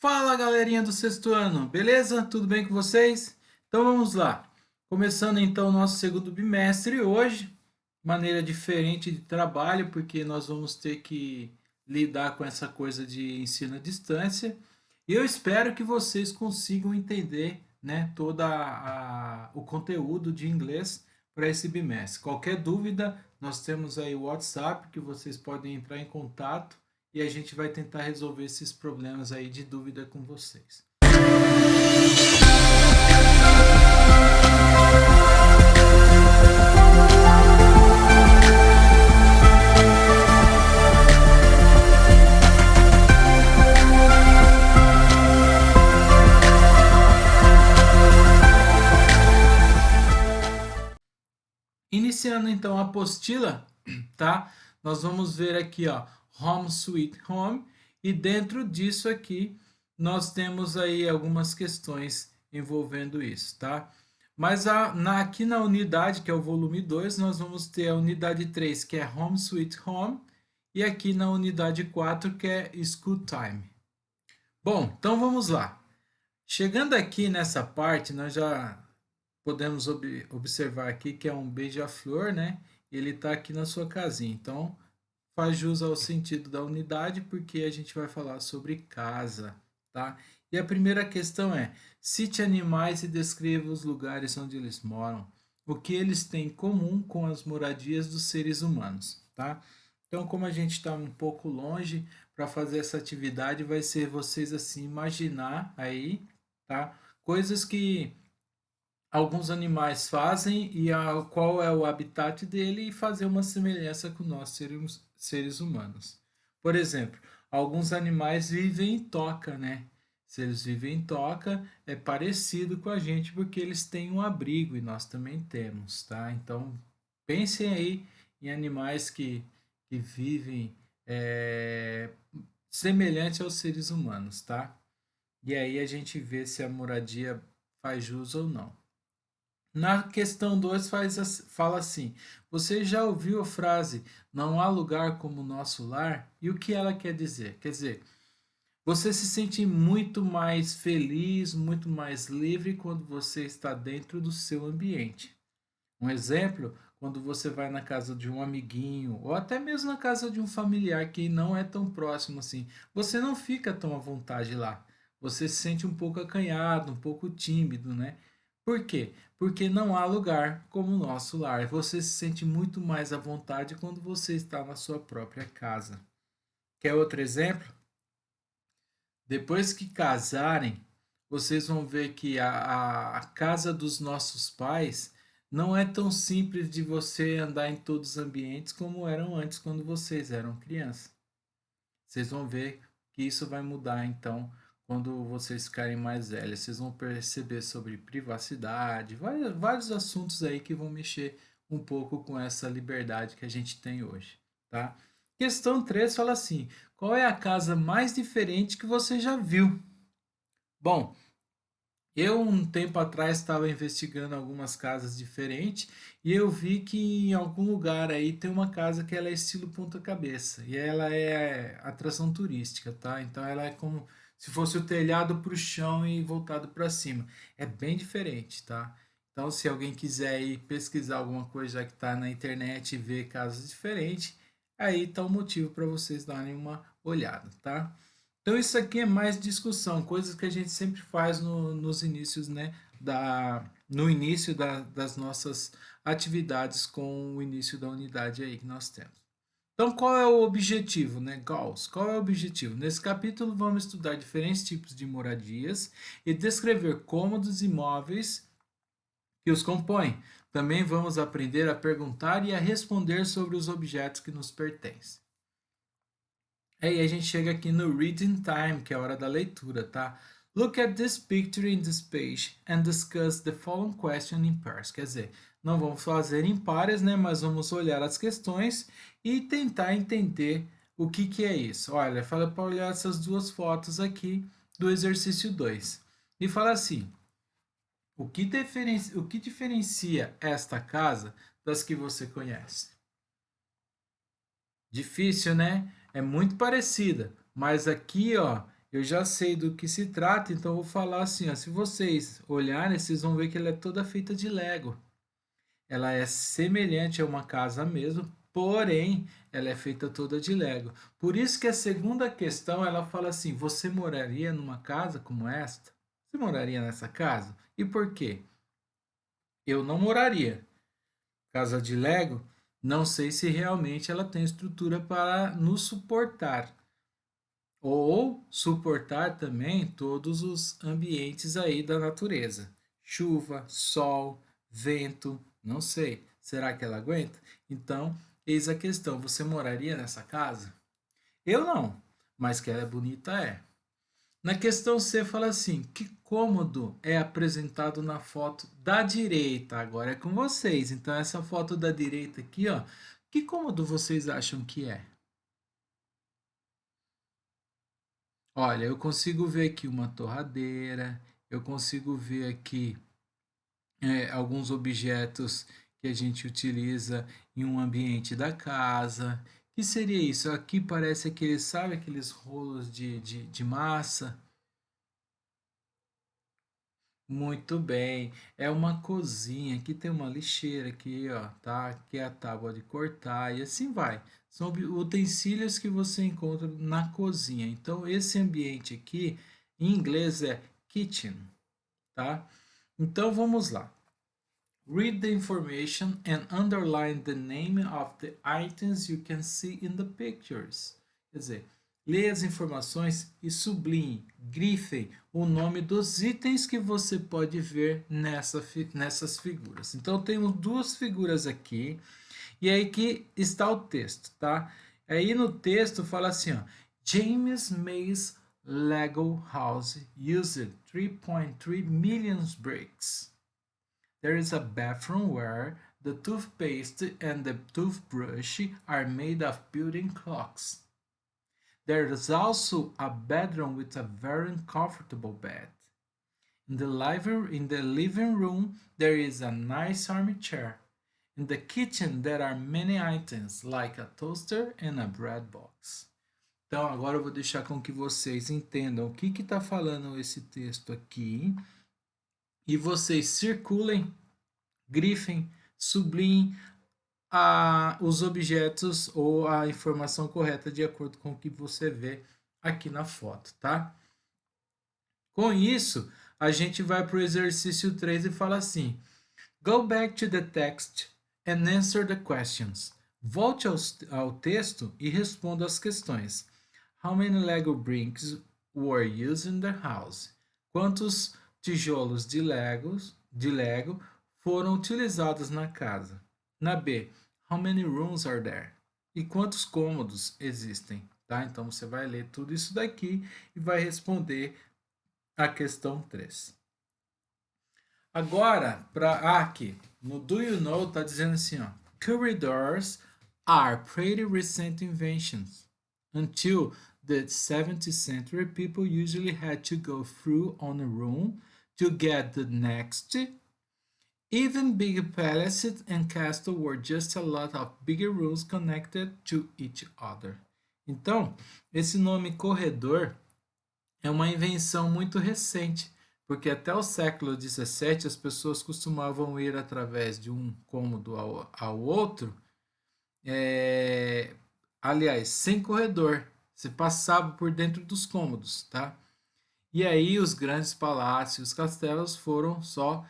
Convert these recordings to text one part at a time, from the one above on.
Fala galerinha do sexto ano, beleza? Tudo bem com vocês? Então vamos lá. Começando então o nosso segundo bimestre hoje, maneira diferente de trabalho, porque nós vamos ter que lidar com essa coisa de ensino à distância. E eu espero que vocês consigam entender, né, o conteúdo de inglês para esse bimestre. Qualquer dúvida, nós temos aí o WhatsApp que vocês podem entrar em contato e a gente vai tentar resolver esses problemas aí de dúvida com vocês. Iniciando então a apostila, tá? Nós vamos ver aqui, ó, Home Sweet Home, e dentro disso aqui nós temos aí algumas questões envolvendo isso, tá? Mas aqui na unidade, que é o volume 2, nós vamos ter a unidade 3, que é Home Sweet Home, e aqui na unidade 4, que é School Time. Bom, então vamos lá. Chegando aqui nessa parte, nós já podemos observar aqui que é um beija-flor, né? Ele está aqui na sua casinha. Então, faz jus ao sentido da unidade, porque a gente vai falar sobre casa, tá? E a primeira questão é: cite animais e descreva os lugares onde eles moram. O que eles têm em comum com as moradias dos seres humanos, tá? Então, como a gente está um pouco longe para fazer essa atividade, vai ser vocês assim imaginar aí, tá? Coisas que alguns animais fazem e qual é o habitat dele e fazer uma semelhança com nós seres humanos. Por exemplo, alguns animais vivem em toca, né? Se eles vivem em toca, é parecido com a gente porque eles têm um abrigo e nós também temos, tá? Então, pensem aí em animais que vivem semelhante aos seres humanos, tá? E aí a gente vê se a moradia faz jus ou não. Na questão 2 fala assim: você já ouviu a frase não há lugar como o nosso lar? E o que ela quer dizer? Quer dizer, você se sente muito mais feliz, muito mais livre quando você está dentro do seu ambiente. Um exemplo, quando você vai na casa de um amiguinho, ou até mesmo na casa de um familiar que não é tão próximo assim, você não fica tão à vontade lá. Você se sente um pouco acanhado, um pouco tímido, né? Por quê? Porque não há lugar como o nosso lar. Você se sente muito mais à vontade quando você está na sua própria casa. Quer outro exemplo? Depois que casarem, vocês vão ver que a casa dos nossos pais não é tão simples de você andar em todos os ambientes como eram antes quando vocês eram crianças. Vocês vão ver que isso vai mudar então quando vocês ficarem mais velhos. Vocês vão perceber sobre privacidade, vários assuntos aí que vão mexer um pouco com essa liberdade que a gente tem hoje, tá? Questão 3 fala assim: qual é a casa mais diferente que você já viu? Bom, eu um tempo atrás estava investigando algumas casas diferentes e eu vi que em algum lugar aí tem uma casa que ela é estilo ponta-cabeça e ela é atração turística, tá? Então ela é como se fosse o telhado para o chão e voltado para cima. É bem diferente, tá? Então se alguém quiser ir pesquisar alguma coisa já que está na internet e ver casas diferentes, aí tá o motivo para vocês darem uma olhada, tá? Então isso aqui é mais discussão, coisas que a gente sempre faz nos inícios, né, no início das nossas atividades com o início da unidade aí que nós temos. Então qual é o objetivo, né, Gauss? Qual é o objetivo? Nesse capítulo vamos estudar diferentes tipos de moradias e descrever cômodos e móveis que os compõem. Também vamos aprender a perguntar e a responder sobre os objetos que nos pertencem. Aí a gente chega aqui no reading time, que é a hora da leitura, tá? Look at this picture in this page and discuss the following question in pairs. Quer dizer, não vamos fazer em pares, né? Mas vamos olhar as questões e tentar entender o que é isso. Olha, fala para olhar essas duas fotos aqui do exercício 2. E fala assim: o que diferencia esta casa das que você conhece? Difícil, né? É muito parecida, mas aqui, ó, eu já sei do que se trata, então eu vou falar assim, ó, se vocês olharem, vocês vão ver que ela é toda feita de Lego. Ela é semelhante a uma casa mesmo, porém, ela é feita toda de Lego. Por isso que a segunda questão, ela fala assim: você moraria numa casa como esta? Você moraria nessa casa? E por quê? Eu não moraria. Casa de Lego, não sei se realmente ela tem estrutura para nos suportar ou suportar também todos os ambientes aí da natureza. Chuva, sol, vento, não sei. Será que ela aguenta? Então, eis a questão: você moraria nessa casa? Eu não, mas que ela é bonita é. Na questão C fala assim: que cômodo é apresentado na foto da direita? Agora é com vocês. Então, essa foto da direita aqui, ó, que cômodo vocês acham que é? Olha, eu consigo ver aqui uma torradeira, eu consigo ver aqui alguns objetos que a gente utiliza em um ambiente da casa. Que seria isso? Aqui parece aqueles, sabe, aqueles rolos de massa. Muito bem. É uma cozinha. Aqui tem uma lixeira aqui, ó, tá? Aqui é a tábua de cortar e assim vai. São utensílios que você encontra na cozinha. Então, esse ambiente aqui, em inglês é kitchen, tá? Então, vamos lá. Read the information and underline the name of the items you can see in the pictures. Quer dizer, leia as informações e sublinhe, grife o nome dos itens que você pode ver nessas figuras. Então, temos duas figuras aqui e aí que está o texto, tá? Aí no texto fala assim, ó, James May's Lego house used 3.3 million bricks. There is a bathroom where the toothpaste and the toothbrush are made of built-in clocks. There is also a bedroom with a very comfortable bed. In the living room, there is a nice armchair. In the kitchen, there are many items like a toaster and a bread box. Então, agora eu vou deixar com que vocês entendam o que está falando esse texto aqui e vocês circulem, grifem, sublinhem os objetos ou a informação correta de acordo com o que você vê aqui na foto, tá? Com isso, a gente vai para o exercício 3 e fala assim: Go back to the text and answer the questions. Volte ao texto e responda as questões. How many Lego bricks were used in the house? Quantos tijolos de Lego foram utilizados na casa? Na B, how many rooms are there? E quantos cômodos existem? Tá? Então você vai ler tudo isso daqui e vai responder a questão 3. Agora, para aqui, no Do You Know, tá dizendo assim, ó. Corridors are pretty recent inventions. Until the 17th century, people usually had to go through on a room to get the next. Even big palaces and castles were just a lot of bigger rooms connected to each other. Então, esse nome corredor é uma invenção muito recente, porque até o século XVII as pessoas costumavam ir através de um cômodo ao outro, é, aliás, sem corredor, você passava por dentro dos cômodos, tá? E aí os grandes palácios, os castelos foram só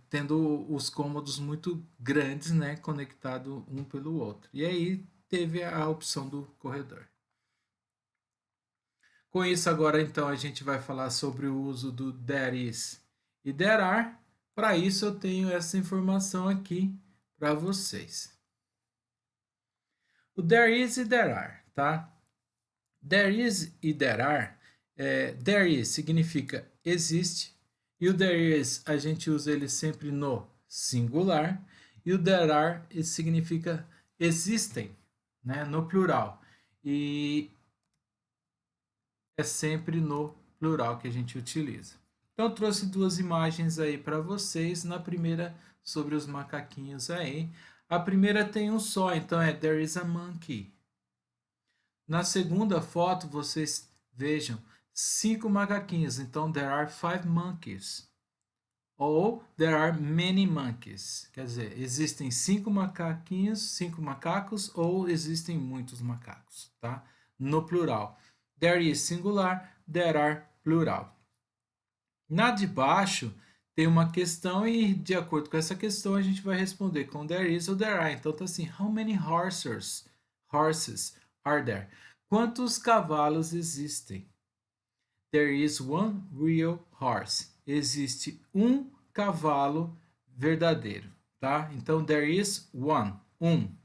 tendo os cômodos muito grandes, né, conectados um pelo outro. E aí teve a opção do corredor. Com isso, agora então a gente vai falar sobre o uso do there is e there are. Para isso, eu tenho essa informação aqui para vocês. O there is e there are, tá? There is e there are. There is significa existe, e o there is a gente usa ele sempre no singular, e o there are significa existem, né, no plural. E é sempre no plural que a gente utiliza. Então, eu trouxe duas imagens aí para vocês. Na primeira, sobre os macaquinhos aí. A primeira tem um só, então é There is a monkey. Na segunda foto, vocês Vejam, 5 macaquinhos. Então, there are 5 monkeys. Ou there are many monkeys. Quer dizer, existem 5 macaquinhos, 5 macacos, ou existem muitos macacos, tá? No plural. There is singular, there are plural. Na de baixo tem uma questão e de acordo com essa questão a gente vai responder com there is ou there are. Então tá assim, how many horses are there? Quantos cavalos existem? There is one real horse. Existe um cavalo verdadeiro, tá? Então there is one, um.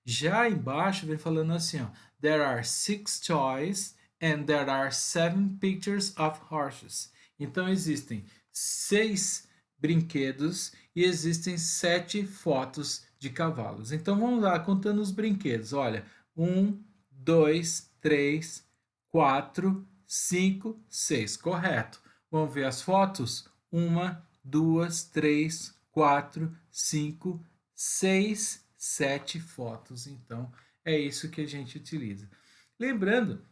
Já embaixo vem falando assim, ó, there are 6 toys and there are 7 pictures of horses. Então existem 6 brinquedos e existem 7 fotos de cavalos. Então vamos lá, contando os brinquedos. Olha, 1, 2, 3, 4, 5, 6. Correto. Vamos ver as fotos? 1, 2, 3, 4, 5, 6, 7 fotos. Então é isso que a gente utiliza. Lembrando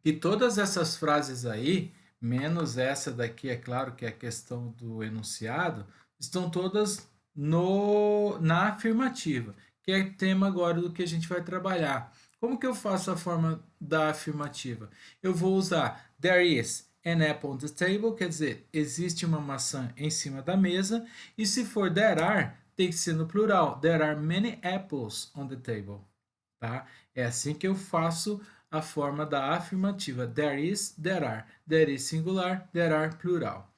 que todas essas frases aí, menos essa daqui, é claro que é a questão do enunciado, estão todas na afirmativa, que é tema agora do que a gente vai trabalhar. Como que eu faço a forma da afirmativa? Eu vou usar there is an apple on the table, quer dizer, existe uma maçã em cima da mesa, e se for there are, tem que ser no plural. There are many apples on the table. Tá? É assim que eu faço a forma da afirmativa. There is, there are. There is singular, there are plural.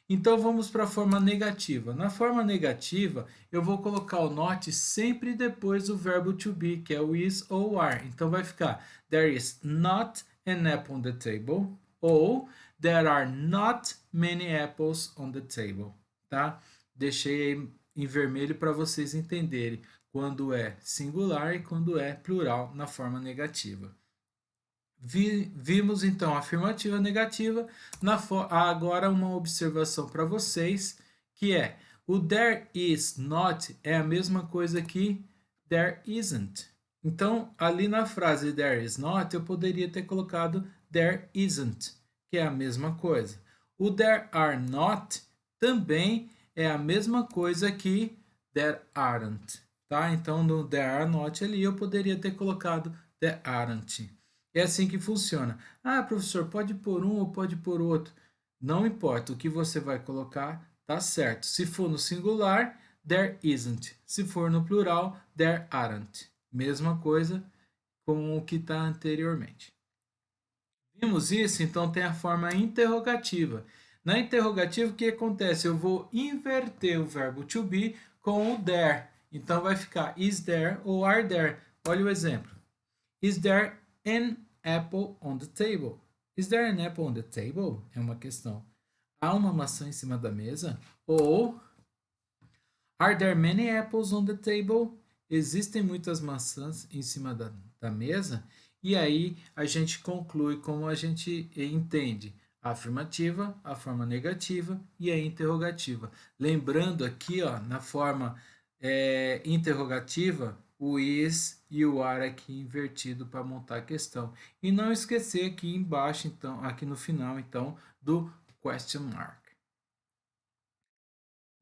Então vamos para a forma negativa. Na forma negativa, eu vou colocar o not sempre depois do verbo to be, que é o is ou are. Então vai ficar there is not an apple on the table ou there are not many apples on the table, tá? Deixei aí em vermelho para vocês entenderem quando é singular e quando é plural na forma negativa. Vimos então afirmativa negativa. Agora uma observação para vocês, que é o there is not é a mesma coisa que there isn't. Então, ali na frase there is not, eu poderia ter colocado there isn't, que é a mesma coisa. O there are not também é a mesma coisa que there aren't, tá? Então, no there are not ali, eu poderia ter colocado there aren't. É assim que funciona. Ah, professor, pode pôr um ou pode pôr outro. Não importa, o que você vai colocar tá certo. Se for no singular, there isn't. Se for no plural, there aren't. Mesma coisa com o que está anteriormente. Vimos isso? Então tem a forma interrogativa. Na interrogativa, o que acontece? Eu vou inverter o verbo to be com o there. Então vai ficar is there ou are there. Olha o exemplo. Is there an apple on the table? Is there an apple on the table? É uma questão. Há uma maçã em cima da mesa? Ou are there many apples on the table? Existem muitas maçãs em cima da mesa? E aí a gente conclui como a gente entende a afirmativa, a forma negativa e a interrogativa. Lembrando aqui, ó, na forma interrogativa, o is e o are aqui invertido para montar a questão. E não esquecer aqui embaixo, então, aqui no final, então, do question mark.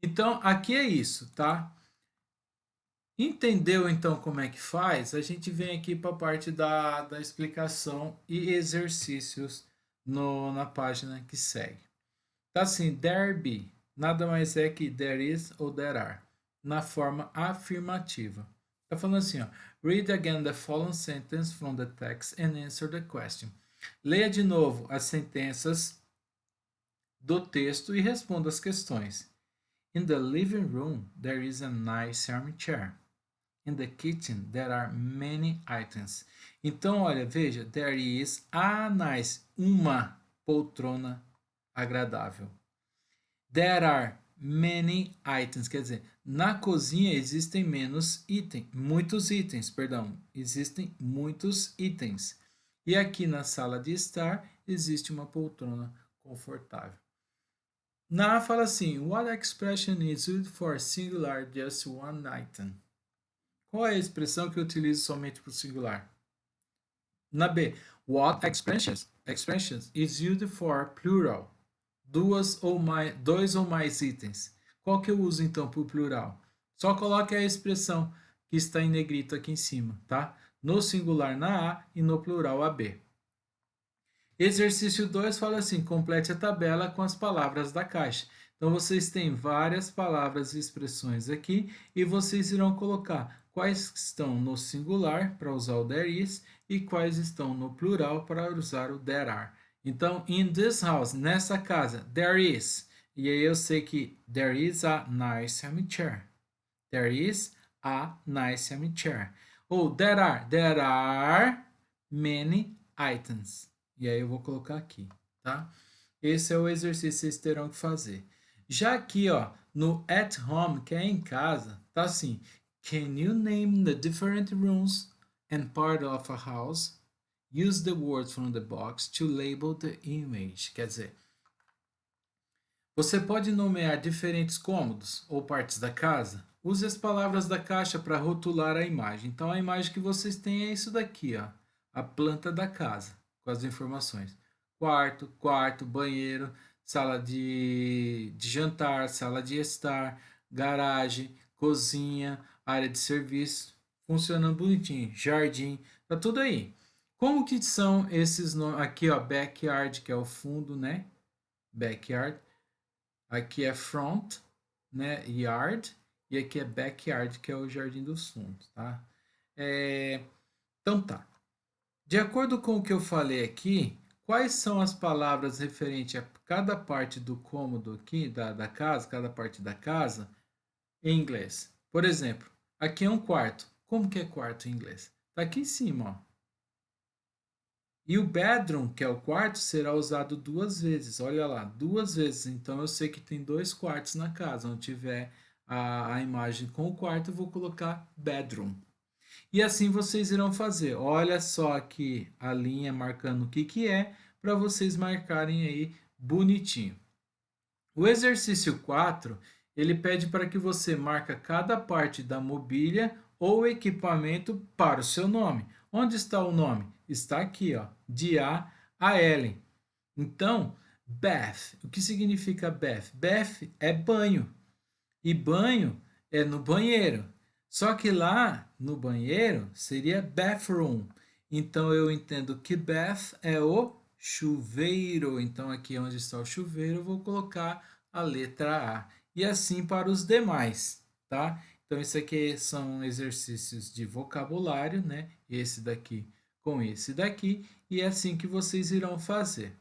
Então, aqui é isso, tá? Entendeu então como é que faz? A gente vem aqui para a parte da explicação e exercícios na página que segue. Tá assim, there be, nada mais é que there is ou there are, na forma afirmativa. Tá falando assim, ó, read again the following sentence from the text and answer the question. Leia de novo as sentenças do texto e responda as questões. In the living room, there is a nice armchair. In the kitchen, there are many items. Então, olha, veja, there is a nice, uma poltrona agradável. There are many items, quer dizer, na cozinha existem muitos itens, perdão, existem muitos itens. E aqui na sala de estar existe uma poltrona confortável. Na A fala assim, what expression is used for singular just one item? Qual é a expressão que eu utilizo somente para o singular? Na B, what expressions expressions is used for plural. Dois ou mais itens. Qual que eu uso então para o plural? Só coloque a expressão que está em negrito aqui em cima, tá? No singular na A e no plural a B. Exercício 2 fala assim: complete a tabela com as palavras da caixa. Então vocês têm várias palavras e expressões aqui e vocês irão colocar quais estão no singular para usar o there is e quais estão no plural para usar o there are. Então, in this house, nessa casa, there is. E aí eu sei que there is a nice chair. There is a nice chair. Ou there are many items. E aí eu vou colocar aqui, tá? Esse é o exercício que vocês terão que fazer. Já aqui, ó, no at home, que é em casa, tá assim: can you name the different rooms and part of a house? Use the words from the box to label the image. Quer dizer, você pode nomear diferentes cômodos ou partes da casa? Use as palavras da caixa para rotular a imagem. Então, a imagem que vocês têm é isso daqui, ó, a planta da casa, com as informações: quarto, banheiro, sala de jantar, sala de estar, garagem, cozinha, área de serviço, funcionando bonitinho, jardim, tá tudo aí. Como que são esses nomes? Aqui, ó, backyard, que é o fundo, né? Backyard. Aqui é front, né? Yard. E aqui é backyard, que é o jardim dos fundos, tá? Então tá. De acordo com o que eu falei aqui, quais são as palavras referentes a cada parte do cômodo aqui, da casa, cada parte da casa, em inglês? Por exemplo, aqui é um quarto. Como que é quarto em inglês? Tá aqui em cima, ó. E o bedroom, que é o quarto, será usado duas vezes. Olha lá, duas vezes. Então eu sei que tem dois quartos na casa. Onde tiver a imagem com o quarto, eu vou colocar bedroom. E assim vocês irão fazer. Olha só aqui a linha marcando o que é, para vocês marcarem aí bonitinho. O exercício 4, ele pede para que você marque cada parte da mobília ou equipamento para o seu nome. Onde está o nome? Está aqui, ó, de A a L. Então, bath. O que significa bath? Bath é banho. E banho é no banheiro. Só que lá no banheiro seria bathroom. Então eu entendo que bath é o chuveiro. Então aqui onde está o chuveiro eu vou colocar a letra A. E assim para os demais, tá? Então isso aqui são exercícios de vocabulário, né? Esse daqui com esse daqui, e é assim que vocês irão fazer.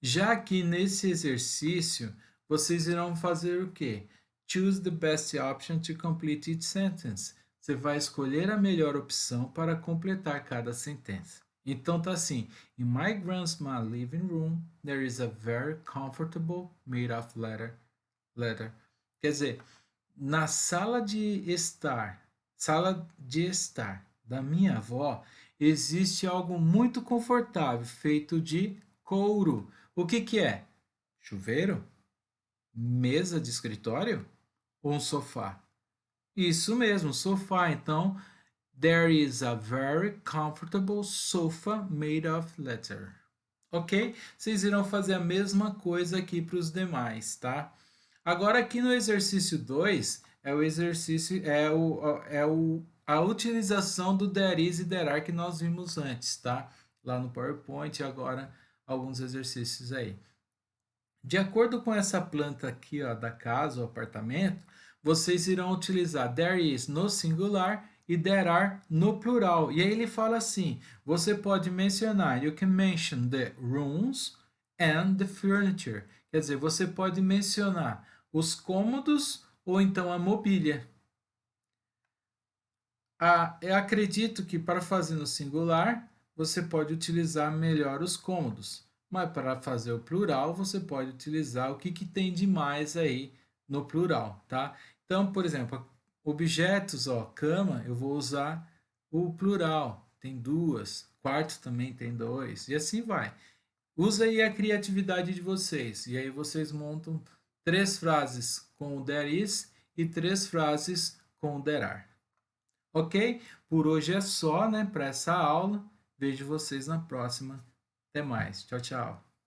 Já que nesse exercício, vocês irão fazer o quê? Choose the best option to complete each sentence. Você vai escolher a melhor opção para completar cada sentença. Então tá assim: in my grandma's living room, there is a very comfortable made of leather. Quer dizer, na sala de estar da minha avó, existe algo muito confortável feito de couro. O que que é? Chuveiro? Mesa de escritório? Ou um sofá? Isso mesmo, sofá. Então, there is a very comfortable sofa made of leather. Ok? Vocês irão fazer a mesma coisa aqui para os demais, tá? Agora aqui no exercício 2 é o exercício a utilização do there is e there are que nós vimos antes, tá? Lá no PowerPoint e agora alguns exercícios aí. De acordo com essa planta aqui, ó, da casa ou apartamento, vocês irão utilizar there is no singular e there are no plural. E aí ele fala assim: você pode mencionar, you can mention the rooms and the furniture. Quer dizer, você pode mencionar os cômodos ou então a mobília. Eu acredito que para fazer no singular, você pode utilizar melhor os cômodos. Mas para fazer o plural, você pode utilizar o que tem de mais aí no plural, tá? Então, por exemplo, objetos, ó, cama, eu vou usar o plural, tem duas, quarto também tem dois, e assim vai. Usa aí a criatividade de vocês, e aí vocês montam 3 frases com o there is e 3 frases com o there are. Ok? Por hoje é só, né, para essa aula. Vejo vocês na próxima. Até mais. Tchau, tchau.